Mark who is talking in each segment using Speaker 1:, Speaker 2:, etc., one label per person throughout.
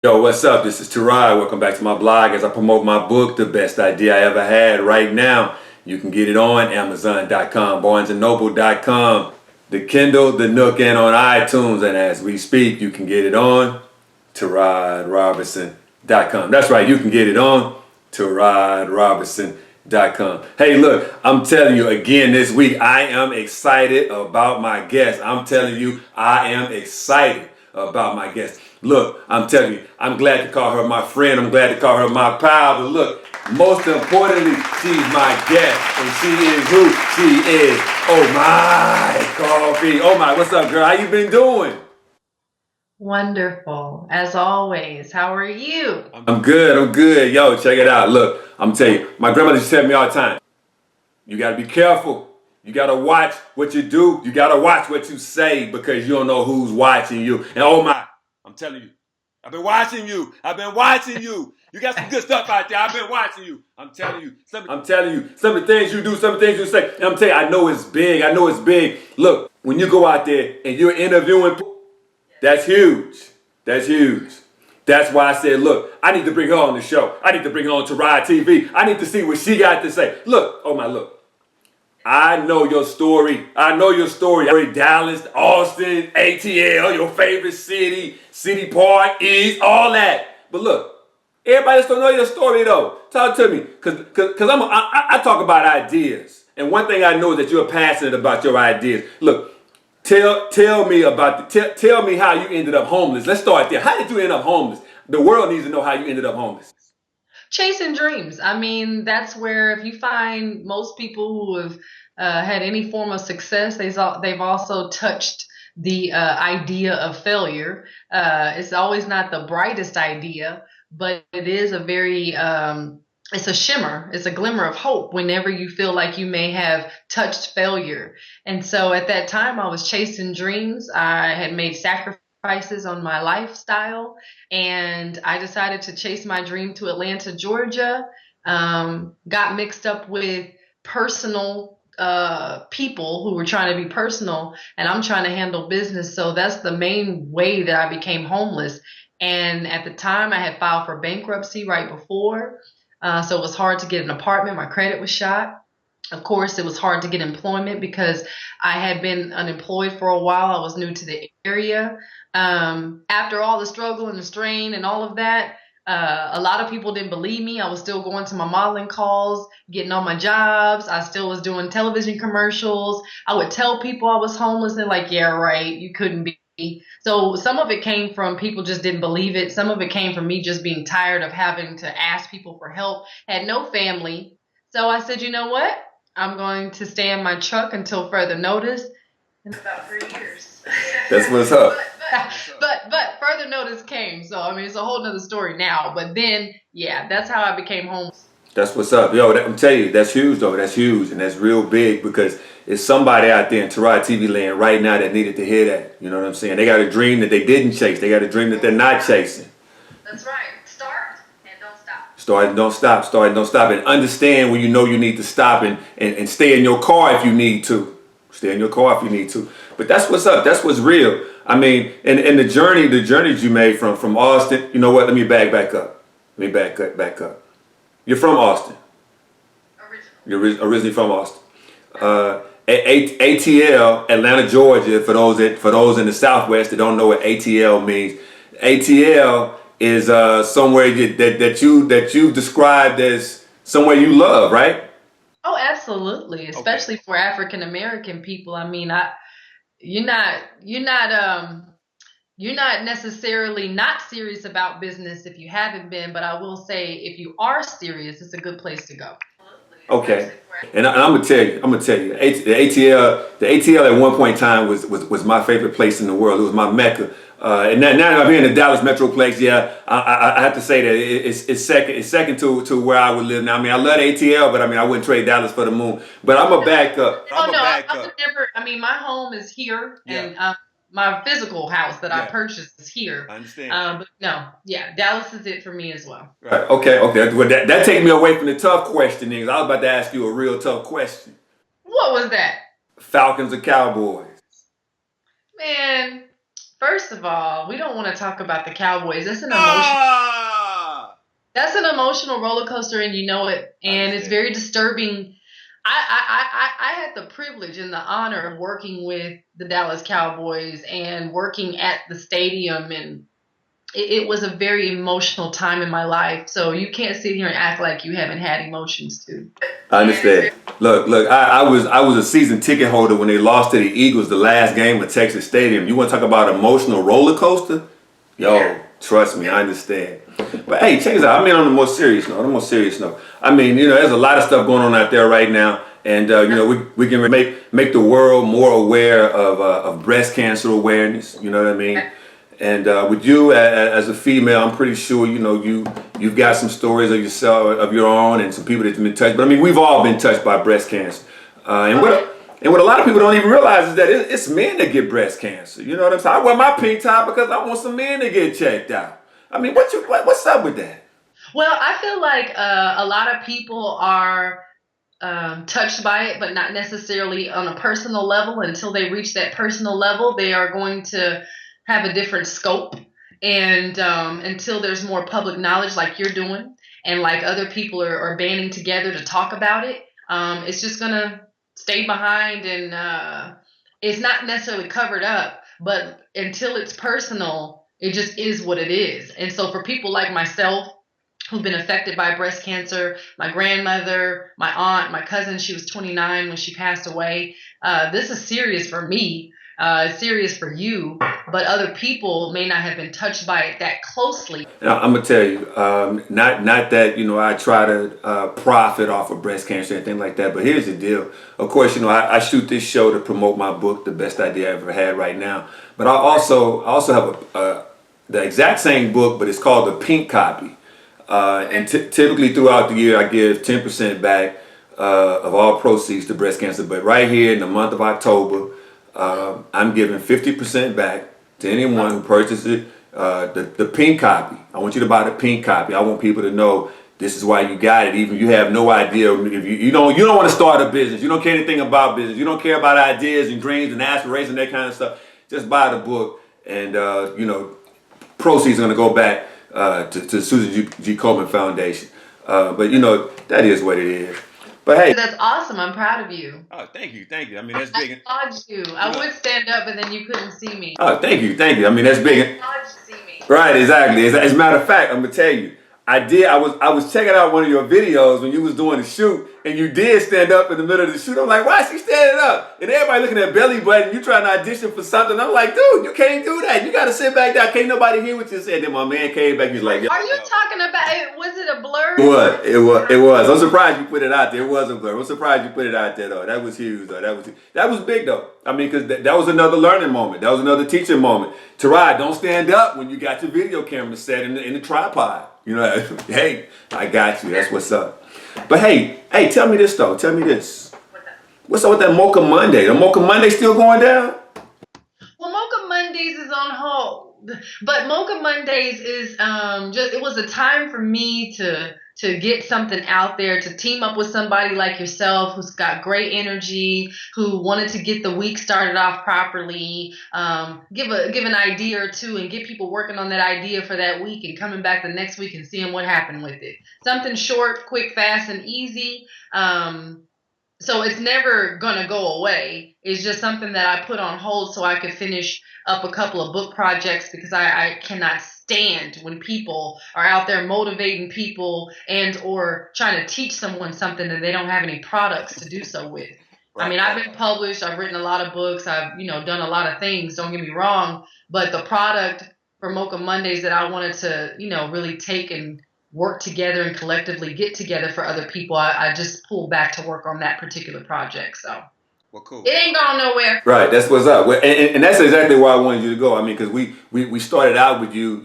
Speaker 1: Yo, what's up? This is Tearod. Welcome back to my blog as I promote my book, The Best Idea I Ever Had. Right now, you can get it on Amazon.com, BarnesandNoble.com, the Kindle, the Nook, and on iTunes. And as we speak, you can get it on Robertson.com. That's right, you can get it on Robertson.com. Hey, look, I'm telling you again this week, I am excited about my guest. I'm telling you, I am excited about my guest. Look, I'm telling you, I'm glad to call her my friend. I'm glad to call her my pal. But look, most importantly, she's my guest. And she is who? She is Omai Kofi. Omai, what's up, girl? How you been doing?
Speaker 2: Wonderful, as always. How are you?
Speaker 1: I'm good. I'm good. Yo, check it out. Look, I'm telling you, my grandmother used to tell me all the time, you got to be careful. You got to watch what you do. You got to watch what you say because you don't know who's watching you. And oh my, I'm telling you, I've been watching you. I've been watching you. You got some good stuff out there. I've been watching you. I'm telling you. Some of the things you do, some of the things you say. And I'm telling you, I know it's big. I know it's big. Look, when you go out there and you're interviewing people, that's huge. That's huge. That's why I said, look, I need to bring her on the show. I need to bring her on to Ride TV. I need to see what she got to say. Look, oh my, look. I know your story. I know your story. Dallas, Austin, ATL, your favorite city, City Park, East, all that. But look, everybody just don't know your story though. Talk to me, cause I talk about ideas, and one thing I know is that you're passionate about your ideas. Look, tell me about tell me how you ended up homeless. Let's start there. How did you end up homeless? The world needs to know how you ended up homeless.
Speaker 2: Chasing dreams. I mean, that's where if you find most people who have had any form of success, they've also touched the idea of failure. It's always not the brightest idea, but it is a very it's a shimmer, it's a glimmer of hope whenever you feel like you may have touched failure. And so at that time, I was chasing dreams. I had made sacrifices on my lifestyle, and I decided to chase my dream to Atlanta, Georgia. Got mixed up with personal people who were trying to be personal, and I'm trying to handle business. So that's the main way that I became homeless. And at the time, I had filed for bankruptcy right before. So it was hard to get an apartment. My credit was shot. Of course, it was hard to get employment because I had been unemployed for a while. I was new to the area. After all the struggle and the strain and all of that, a lot of people didn't believe me. I was still going to my modeling calls, getting on my jobs. I still was doing television commercials. I would tell people I was homeless and like, yeah, right, you couldn't be. So some of it came from people just didn't believe it. Some of it came from me just being tired of having to ask people for help. Had no family. So I said, you know what? I'm going to stay in my truck until further notice. In about 3 years.
Speaker 1: That's what's up.
Speaker 2: but further notice came. So I mean, it's a whole nother story now. But then, yeah, that's how I became homeless.
Speaker 1: That's what's up. Yo, I'm telling you, that's huge though. That's huge and that's real big because it's somebody out there in Tearod TV land right now that needed to hear that. You know what I'm saying? They got a dream that they didn't chase. They got a dream that they're not chasing.
Speaker 2: That's right. Start and don't stop.
Speaker 1: Start and don't stop. Start and don't stop. And understand when you know you need to stop and stay in your car if you need to. Stay in your car if you need to. But that's what's up. That's what's real. I mean, and the journeys you made from Austin, you know what? Let me back up. Let me back up. You're from Austin. You're originally from Austin. ATL, Atlanta, Georgia. For those in the Southwest that don't know what ATL means, ATL is somewhere that you've described as somewhere you love, right?
Speaker 2: Oh, absolutely. Especially for African American people. I mean, you're not you're not necessarily not serious about business if you haven't been, but I will say if you are serious, it's a good place to go.
Speaker 1: Okay. And I'm gonna tell you, the ATL at one point in time was my favorite place in the world. It was my mecca. And now I'm here in the Dallas Metroplex. Yeah, I have to say that it's second to where I would live now. I mean, I love ATL, but I mean, I wouldn't trade Dallas for the moon. But I'm a back up.
Speaker 2: Oh no, I would never. I mean, my home is here, and my physical house that I purchased is here.
Speaker 1: I understand.
Speaker 2: But no, yeah, Dallas is it for me as well.
Speaker 1: Right. Okay. Well, that takes me away from the tough questioning. I was about to ask you a real tough question.
Speaker 2: What was that?
Speaker 1: Falcons or Cowboys?
Speaker 2: Man, First of all, we don't want to talk about the Cowboys.
Speaker 1: Ah,
Speaker 2: That's an emotional roller coaster, and you know it.
Speaker 1: I
Speaker 2: And it's
Speaker 1: understand.
Speaker 2: very disturbing. I had the privilege and the honor of working with the Dallas Cowboys and working at the stadium, and it was a very emotional time in my life. So you can't sit here and act like you haven't had emotions too.
Speaker 1: I understand. Look. I was a season ticket holder when they lost to the Eagles the last game of Texas Stadium. You want to talk about emotional roller coaster? Yo, trust me, I understand. But hey, check this out. I mean, on the more serious note. I mean, there's a lot of stuff going on out there right now, and we can make the world more aware of breast cancer awareness. You know what I mean? And with you as a female, I'm pretty sure you've got some stories of yourself of your own and some people that have been touched. But I mean, we've all been touched by breast cancer. And what a lot of people don't even realize is that it's men that get breast cancer. You know what I'm saying? I wear my pink tie because I want some men to get checked out. I mean, what's up with that?
Speaker 2: Well, I feel like a lot of people are touched by it, but not necessarily on a personal level. Until they reach that personal level, they are going to have a different scope. And until there's more public knowledge, like you're doing, and like other people are banding together to talk about it, it's just going to stay behind, and it's not necessarily covered up. But until it's personal, it just is what it is. And so for people like myself, who've been affected by breast cancer, my grandmother, my aunt, my cousin, she was 29 when she passed away. This is serious for me. It's serious for you, but other people may not have been touched by it that closely.
Speaker 1: Now, I'm gonna tell you, not that I try to profit off of breast cancer or anything like that. But here's the deal. Of course, I shoot this show to promote my book, The Best Idea I Ever Had Right Now. But I also have the exact same book, but it's called the pink copy. And typically throughout the year, I give 10% back of all proceeds to breast cancer. But right here in the month of October, I'm giving 50% back to anyone who purchases the pink copy. I want you to buy the pink copy. I want people to know this is why you got it. Even if you have no idea, if you don't want to start a business, you don't care anything about business, you don't care about ideas and dreams and aspirations and that kind of stuff. Just buy the book, and proceeds are going to go back to Susan G. Komen Foundation. But that is what it is. But hey,
Speaker 2: That's awesome. I'm proud of you.
Speaker 1: oh, thank you. I mean, that's
Speaker 2: I
Speaker 1: big.
Speaker 2: applaud you. I would stand up, but then you couldn't see me.
Speaker 1: Oh, thank you. I mean, that's
Speaker 2: I
Speaker 1: big.
Speaker 2: applaud you see me.
Speaker 1: Right, exactly. As a matter of fact, I'm gonna tell you, I was checking out one of your videos when you was doing the shoot, and you did stand up in the middle of the shoot. I'm like, why is she standing up? And everybody looking at belly button. You trying to audition for something? I'm like, dude, you can't do that. You gotta sit back there. Can't nobody hear what you said. Then my man came back. He's like, yo,
Speaker 2: Are you talking about? Was it a blur?
Speaker 1: it was. I'm surprised you put it out there. It was a blur. I'm surprised you put it out there though. That was huge though. That was big though. I mean, because that was another learning moment. That was another teaching moment. Tearod, don't stand up when you got your video camera set in the tripod. Hey, I got you. That's what's up. But hey, tell me this though. Tell me this. What's up with that Mocha Monday? The Mocha Monday still going down?
Speaker 2: Well, Mocha Mondays is on hold, but Mocha Mondays is just it was a time for me to get something out there, to team up with somebody like yourself who's got great energy, who wanted to get the week started off properly, give an idea or two, and get people working on that idea for that week and coming back the next week and seeing what happened with it. Something short, quick, fast, and easy. So it's never gonna go away. It's just something that I put on hold so I could finish up a couple of book projects, because I cannot stand when people are out there motivating people and or trying to teach someone something that they don't have any products to do so with. I mean, I've been published, I've written a lot of books, I've done a lot of things, don't get me wrong, but the product for Mocha Mondays that I wanted to really take and work together and collectively get together for other people, I just pulled back to work on that particular project. So
Speaker 1: Well, cool.
Speaker 2: it ain't going nowhere.
Speaker 1: Right, that's what's up. And that's exactly why I wanted you to go. I mean, because we started out with you,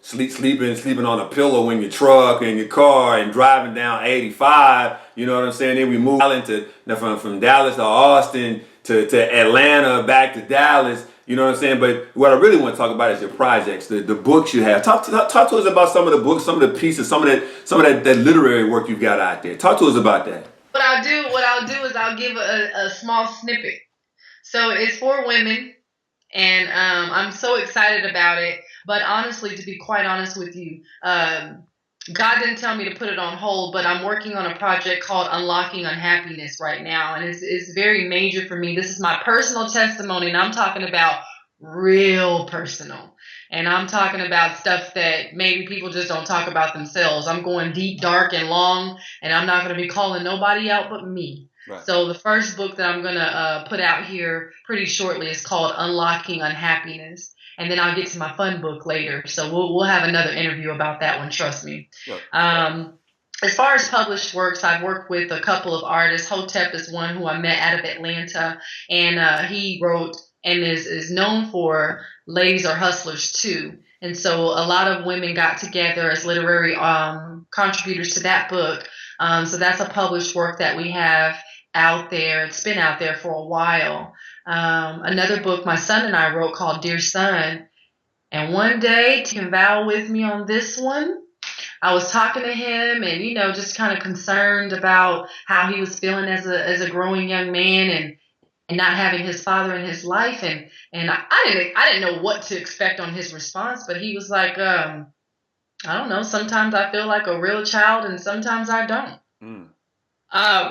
Speaker 1: sleeping on a pillow in your truck, in your car, and driving down 85. You know what I'm saying? Then we moved from Dallas to Austin to Atlanta, back to Dallas. You know what I'm saying? But what I really want to talk about is your projects, the books you have. Talk to us about some of the books, some of the pieces, some of that literary work you've got out there. Talk to us about that.
Speaker 2: What I'll do is I'll give a small snippet. So it's for women, and I'm so excited about it. But honestly, to be quite honest with you, God didn't tell me to put it on hold, but I'm working on a project called Unlocking Unhappiness right now, and it's very major for me. This is my personal testimony, and I'm talking about real personal. And I'm talking about stuff that maybe people just don't talk about themselves. I'm going deep, dark, and long, and I'm not going to be calling nobody out but me.
Speaker 1: Right.
Speaker 2: So the first book that I'm going to put out here pretty shortly is called Unlocking Unhappiness. And then I'll get to my fun book later. So we'll have another interview about that one, trust me.
Speaker 1: Right.
Speaker 2: As far as published works, I've worked with a couple of artists. Hotep is one who I met out of Atlanta, and he wrote and is known for Ladies Are Hustlers too. And so a lot of women got together as literary contributors to that book. So that's a published work that we have out there. It's been out there for a while. Another book my son and I wrote called Dear Son. And one day, he can vow with me on this one. I was talking to him and, just kind of concerned about how he was feeling as a growing young man and not having his father in his life. And I didn't know what to expect on his response, but he was like, I don't know, sometimes I feel like a real child and sometimes I don't.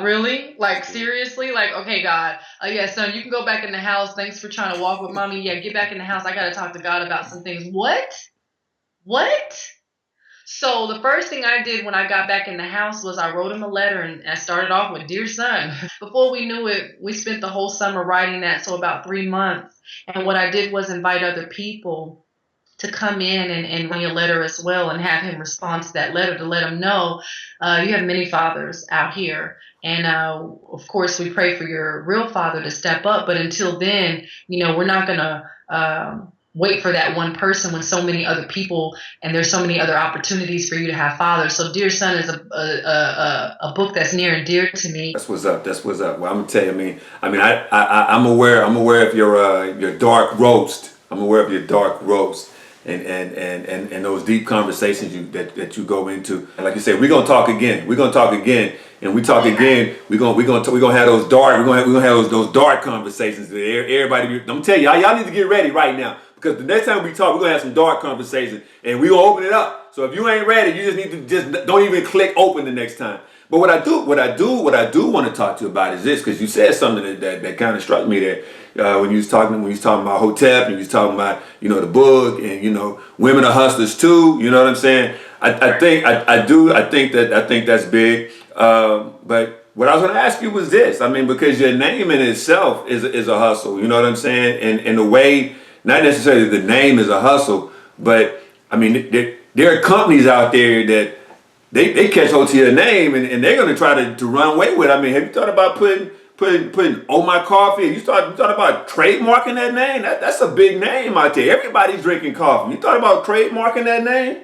Speaker 2: Really? Like, seriously? Like, okay, God. Yeah, son, you can go back in the house. Thanks for trying to walk with mommy. Yeah, get back in the house. I got to talk to God about some things. What? So the first thing I did when I got back in the house was I wrote him a letter, and I started off with Dear Son. Before we knew it, we spent the whole summer writing that, so about 3 months. And what I did was invite other people to come in and write a letter as well and have him respond to that letter to let him know you have many fathers out here. And of course, we pray for your real father to step up. But until then, we're not going to wait for that one person when so many other people and there's so many other opportunities for you to have fathers. So Dear Son is a book that's near and dear to me.
Speaker 1: That's what's up. Well, I'm gonna tell you. I'm aware of your dark roast. I'm aware of your dark roast and those deep conversations that you go into. And like you said, we're gonna talk again. And we talk again. We're gonna have those dark. We're gonna have those dark conversations. Everybody, I'm telling y'all need to get ready right now. Because the next time we talk, we're gonna have some dark conversations, and we're gonna open it up. So if you ain't ready, you just need to don't even click open the next time. But what I do want to talk to you about is this, because you said something that kind of struck me there when you was talking about Hotep, and you was talking about the book, and women are hustlers too. You know what I'm saying? I think that's big. But what I was going to ask you was this. Because your name in itself is a hustle. You know what I'm saying? And the way. Not necessarily the name is a hustle, but there are companies out there that they catch hold to your name and they're gonna try to run away with it. Have you thought about putting Omai Kofi? You thought about trademarking that name? That's a big name out there. Everybody's drinking coffee. You thought about trademarking that name?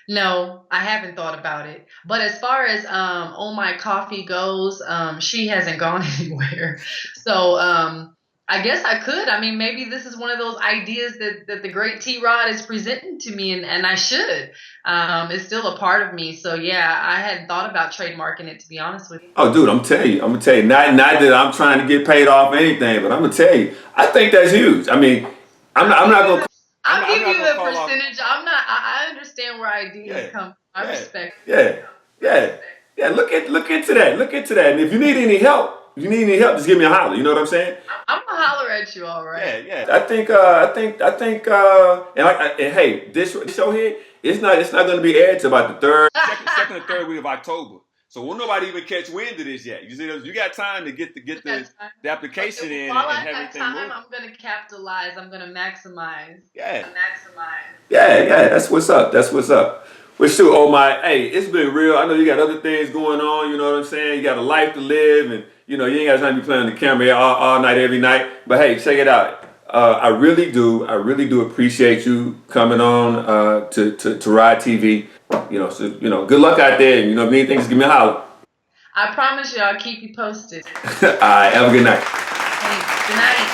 Speaker 2: No, I haven't thought about it. But as far as Omai Kofi goes, she hasn't gone anywhere. So I guess I could. Maybe this is one of those ideas that the great Tearod is presenting to me, and I should. It's still a part of me. So yeah, I hadn't thought about trademarking it, to be honest with you.
Speaker 1: Oh, dude, I'm gonna tell you. Not that I'm trying to get paid off anything, but I'm gonna tell you. I think that's huge. I'm not gonna.
Speaker 2: I'll give you the percentage. I understand where ideas come. I respect.
Speaker 1: Yeah. Look into that. And if you need any help. Just give me a holler. You know what I'm saying?
Speaker 2: I'm gonna holler at you, all right.
Speaker 1: Yeah. I think, and hey, this show here, it's not going to be aired till about the second or third week of October. So won't nobody even catch wind of this yet. You see, you got time to get the application in and have everything moving.
Speaker 2: I'm gonna capitalize. I'm gonna maximize.
Speaker 1: Yeah. That's what's up. Well, shoot, Omai, hey, it's been real. I know you got other things going on. You know what I'm saying? You got a life to live, and you ain't got time to be playing on the camera all night, every night. But hey, check it out. I really do appreciate you coming on to Ride TV. Good luck out there. And, if you need things, give me a holler.
Speaker 2: I promise you, I'll keep you posted.
Speaker 1: All right, have a good night.
Speaker 2: Thanks. Good night.